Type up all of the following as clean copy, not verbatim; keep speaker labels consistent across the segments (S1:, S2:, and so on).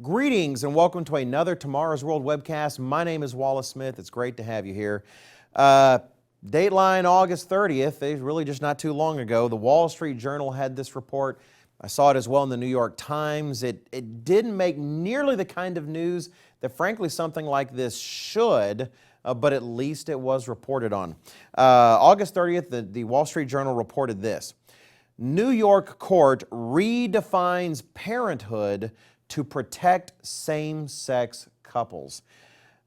S1: Greetings and welcome to another Tomorrow's World webcast. My name is Wallace Smith. It's great to have you here. Dateline August 30th, it's really just not too long ago. The Wall Street Journal had this report. I saw it as well in the New York Times. It didn't make nearly the kind of news that frankly something like this should, but at least it was reported on. August 30th, the Wall Street Journal reported this. New York court redefines parenthood to protect same-sex couples.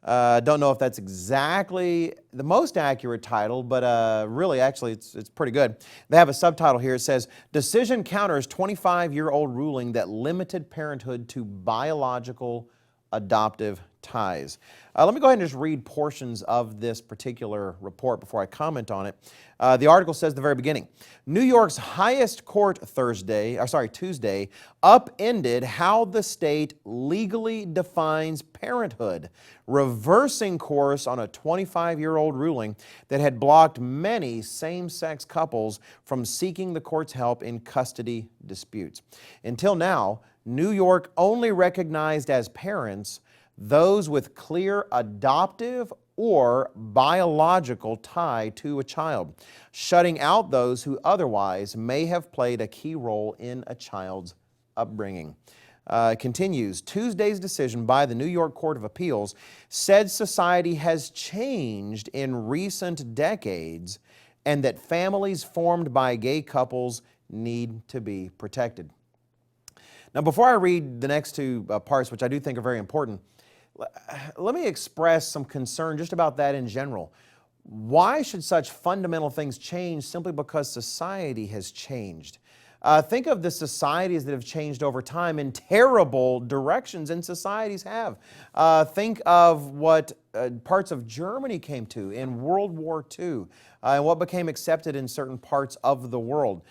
S1: Don't know if that's exactly the most accurate title, but really, actually, it's pretty good. They have a subtitle here. It says, Decision counters 25-year-old ruling that limited parenthood to biological adoptive ties. Let me go ahead and just read portions of this particular report before I comment on it. The article says at the very beginning, New York's highest court Tuesday upended how the state legally defines parenthood, reversing course on a 25-year-old ruling that had blocked many same-sex couples from seeking the court's help in custody disputes. Until now, New York only recognized as parents those with clear adoptive or biological tie to a child, shutting out those who otherwise may have played a key role in a child's upbringing. Continues, Tuesday's decision by the New York Court of Appeals said society has changed in recent decades and that families formed by gay couples need to be protected. Now, before I read the next two parts, which I do think are very important, let me express some concern just about that in general. Why should such fundamental things change simply because society has changed? Think of the societies that have changed over time in terrible directions, and societies have. Think of what parts of Germany came to in World War II and what became accepted in certain parts of the world.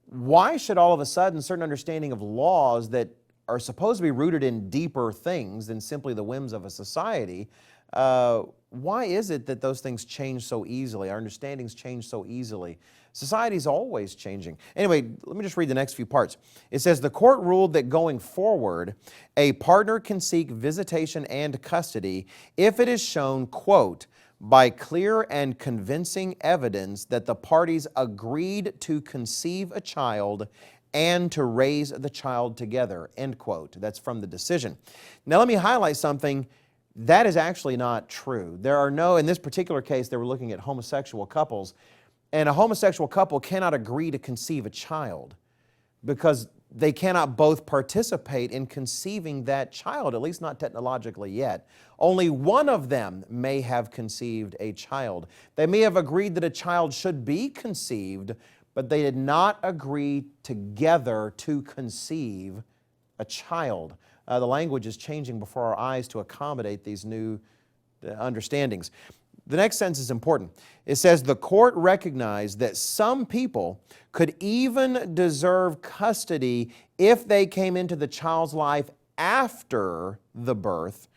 S1: Why should all of a sudden certain understanding of laws that are supposed to be rooted in deeper things than simply the whims of a society, why is it that those things change so easily? Our understandings change so easily. Society's always changing. Anyway, let me just read the next few parts. It says, the court ruled that going forward, a partner can seek visitation and custody if it is shown, quote, by clear and convincing evidence that the parties agreed to conceive a child and to raise the child together, end quote. That's from the decision. Now let me highlight something. That is actually not true. There are no, in this particular case, they were looking at homosexual couples, and a homosexual couple cannot agree to conceive a child because they cannot both participate in conceiving that child, at least not technologically yet. Only one of them may have conceived a child. They may have agreed that a child should be conceived, but they did not agree together to conceive a child. The language is changing before our eyes to accommodate these new understandings. The next sentence is important. It says, the court recognized that some people could even deserve custody if they came into the child's life after the birth,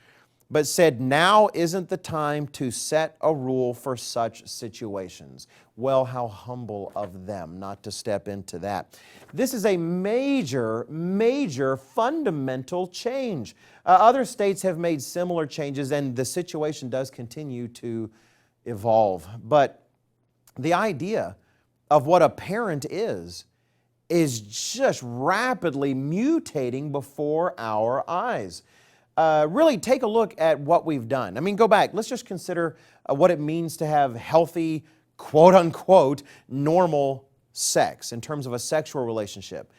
S1: but said now isn't the time to set a rule for such situations. Well, how humble of them not to step into that. This is a major, major fundamental change. Other states have made similar changes, and the situation does continue to evolve. But the idea of what a parent is just rapidly mutating before our eyes. Really take a look at what we've done. I mean, go back. Let's just consider what it means to have healthy, quote-unquote, normal sex in terms of a sexual relationship.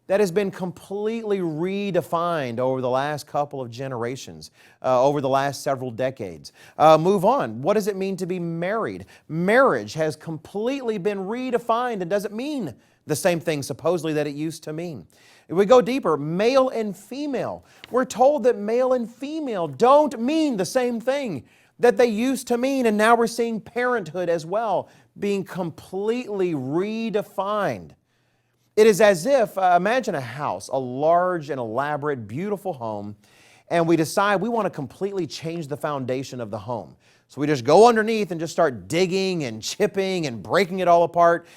S1: That has been completely redefined over the last couple of generations, over the last several decades. Move on. What does it mean to be married? Marriage has completely been redefined and doesn't mean the same thing supposedly that it used to mean. If we go deeper, male and female. We're told that male and female don't mean the same thing that they used to mean, and now we're seeing parenthood as well being completely redefined. It is as if, imagine a house, a large and elaborate, beautiful home, and we decide we want to completely change the foundation of the home. So we just go underneath and just start digging and chipping and breaking it all apart,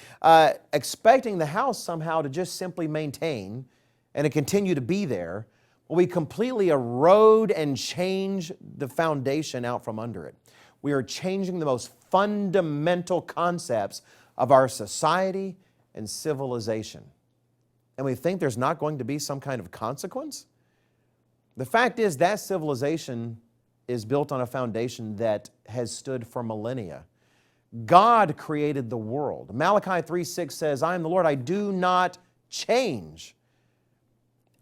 S1: expecting the house somehow to just simply maintain and to continue to be there. we completely erode and change the foundation out from under it. We are changing the most fundamental concepts of our society and civilization. And we think there's not going to be some kind of consequence? The fact is that civilization is built on a foundation that has stood for millennia. God created the world. Malachi 3:6 says, I am the Lord, I do not change.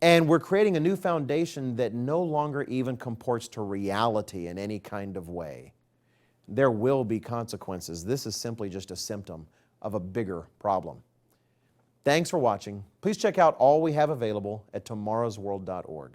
S1: And we're creating a new foundation that no longer even comports to reality in any kind of way. There will be consequences. This is simply just a symptom of a bigger problem. Thanks for watching. Please check out all we have available at tomorrowsworld.org.